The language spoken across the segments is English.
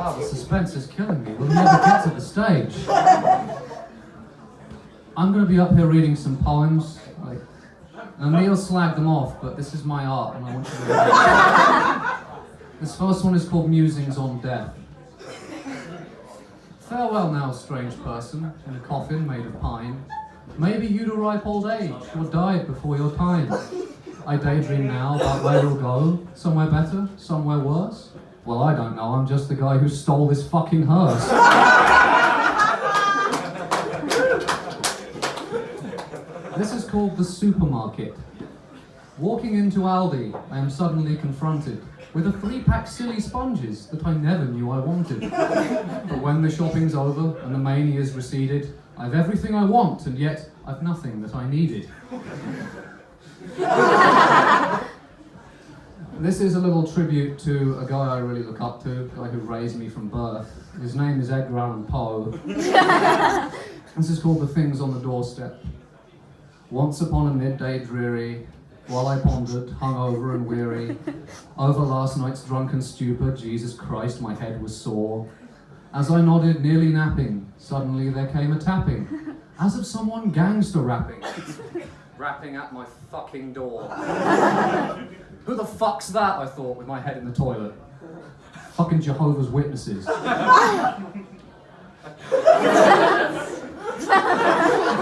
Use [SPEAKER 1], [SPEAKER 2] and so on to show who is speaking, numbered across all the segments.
[SPEAKER 1] Wow, the suspense is killing me. We'll never get to the stage. I'm going to be up here reading some poems. And Neil slagged them off, but this is my art, and I want you to read it. This first one is called Musings on Death. Farewell now, strange person, in a coffin made of pine. Maybe you'd a ripe old age, or died before your time. I daydream now about where you'll go. Somewhere better? Somewhere worse? Well, I don't know, I'm just the guy who stole this fucking hearse. This is called The Supermarket. Walking into Aldi, I am suddenly confronted with a 3-pack silly sponges that I never knew I wanted. But when the shopping's over and the mania's receded, I've everything I want, and yet I've nothing that I needed. This is a little tribute to a guy I really look up to, a guy who raised me from birth. His name is Edgar Allan Poe. This is called The Things on the Doorstep. Once upon a midday dreary, while I pondered, hungover and weary, over last night's drunken stupor, Jesus Christ, my head was sore. As I nodded, nearly napping, suddenly there came a tapping, as of someone gangster rapping. Rapping at my fucking door. Who the fuck's that, I thought, with my head in the toilet. Fucking Jehovah's Witnesses. Yeah,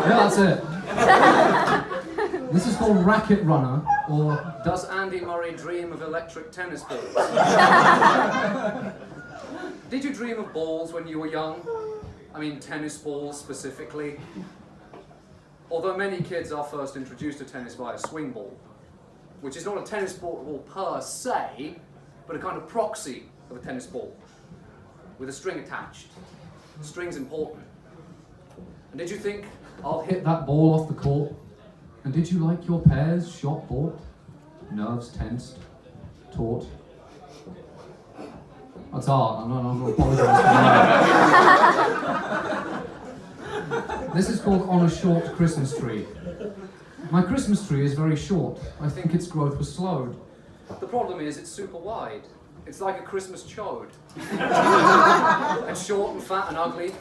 [SPEAKER 1] that's it. This is called Racket Runner, or Does Andy Murray Dream of Electric Tennis Balls? Did you dream of balls when you were young? I mean, tennis balls specifically. Although many kids are first introduced to tennis via swing ball, which is not a tennis ball per se, but a kind of proxy of a tennis ball, with a string attached. The string's important. And did you think, I'll hit that ball off the court? And did you like your pairs shot bought? Nerves tensed, taut. That's art, I'm not going to apologise for that. This is called On a Short Christmas Tree. My Christmas tree is very short. I think its growth was slowed. The problem is it's super wide. It's like a Christmas chode. It's short and fat and ugly.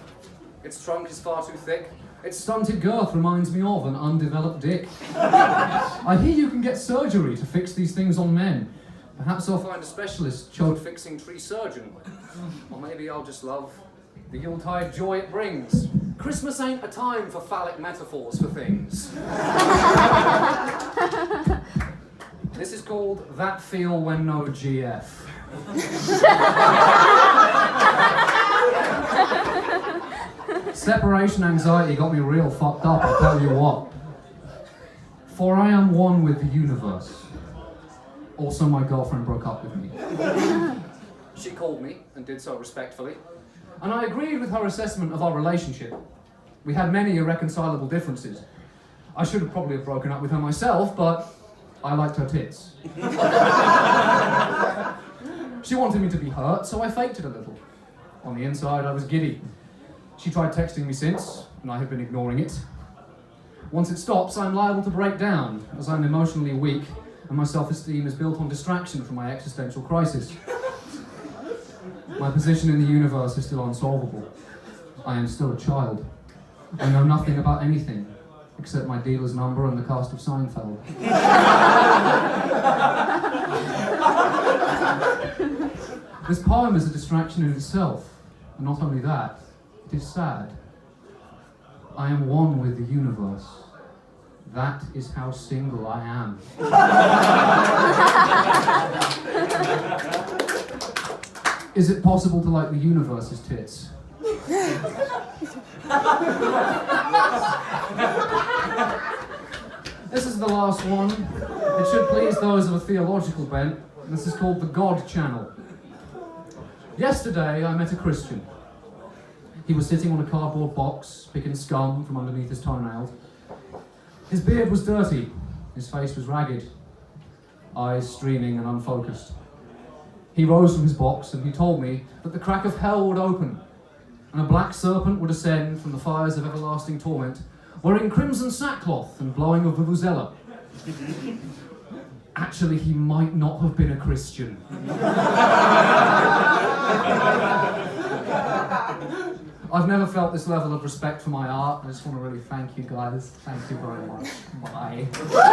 [SPEAKER 1] Its trunk is far too thick. Its stunted girth reminds me of an undeveloped dick. I hear you can get surgery to fix these things on men. Perhaps I'll find a specialist chode-fixing tree surgeon. Or maybe I'll just love the Yuletide joy it brings. Christmas ain't a time for phallic metaphors for things. This is called That Feel When No GF. Separation anxiety got me real fucked up, I'll tell you what. For I am one with the universe. Also, my girlfriend broke up with me. She called me, and did so respectfully, and I agreed with her assessment of our relationship. We had many irreconcilable differences. I should have probably broken up with her myself, but I liked her tits. She wanted me to be hurt, so I faked it a little. On the inside, I was giddy. She tried texting me since, and I have been ignoring it. Once it stops, I'm liable to break down, as I'm emotionally weak, and my self-esteem is built on distraction from my existential crisis. My position in the universe is still unsolvable. I am still a child. I know nothing about anything, except my dealer's number and the cast of Seinfeld. This poem is a distraction in itself, and not only that, it is sad. I am one with the universe. That is how single I am. Is it possible to like the universe's tits? This is the last one. It should please those of a theological bent. This is called the God Channel. Yesterday I met a Christian. He was sitting on a cardboard box, picking scum from underneath his toenails. His beard was dirty, his face was ragged, eyes streaming and unfocused. He rose from his box and he told me that the crack of hell would open and a black serpent would ascend from the fires of everlasting torment, wearing crimson sackcloth and blowing a vuvuzela. Actually, he might not have been a Christian. I've never felt this level of respect for my art. I just want to really thank you guys. Thank you very much. Bye.